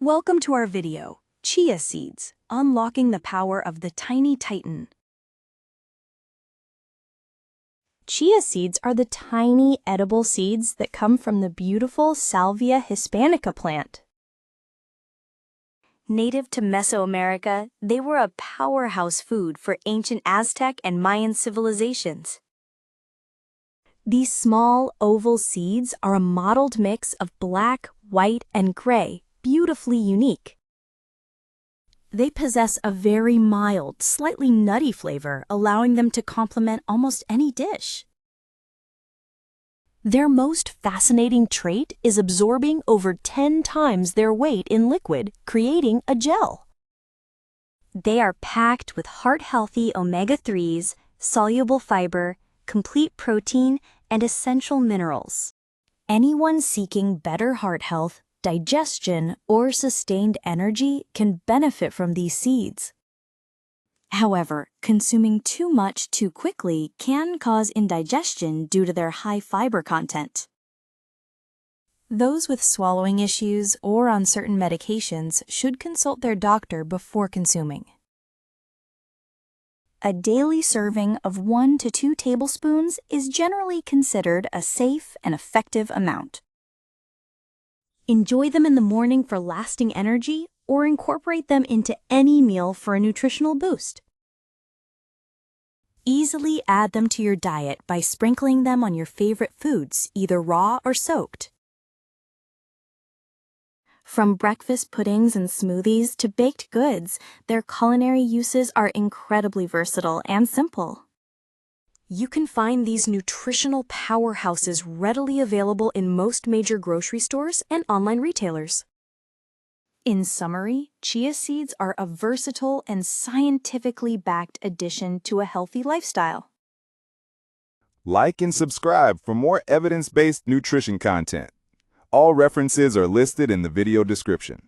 Welcome to our video, Chia Seeds, Unlocking the Power of the Tiny Titan. Chia seeds are the tiny edible seeds that come from the beautiful Salvia hispanica plant. Native to Mesoamerica, they were a powerhouse food for ancient Aztec and Mayan civilizations. These small, oval seeds are a mottled mix of black, white, and gray, beautifully unique. They possess a very mild, slightly nutty flavor, allowing them to complement almost any dish. Their most fascinating trait is absorbing over 10 times their weight in liquid, creating a gel. They are packed with heart-healthy omega-3s, soluble fiber, complete protein, and essential minerals. Anyone seeking better heart health, digestion, or sustained energy can benefit from these seeds. However, consuming too much too quickly can cause indigestion due to their high fiber content. Those with swallowing issues or on certain medications should consult their doctor before consuming. A daily serving of 1 to 2 tablespoons is generally considered a safe and effective amount. Enjoy them in the morning for lasting energy or incorporate them into any meal for a nutritional boost. Easily add them to your diet by sprinkling them on your favorite foods, either raw or soaked. From breakfast puddings and smoothies to baked goods, their culinary uses are incredibly versatile and simple. You can find these nutritional powerhouses readily available in most major grocery stores and online retailers. In summary, chia seeds are a versatile and scientifically backed addition to a healthy lifestyle. Like and subscribe for more evidence-based nutrition content. All references are listed in the video description.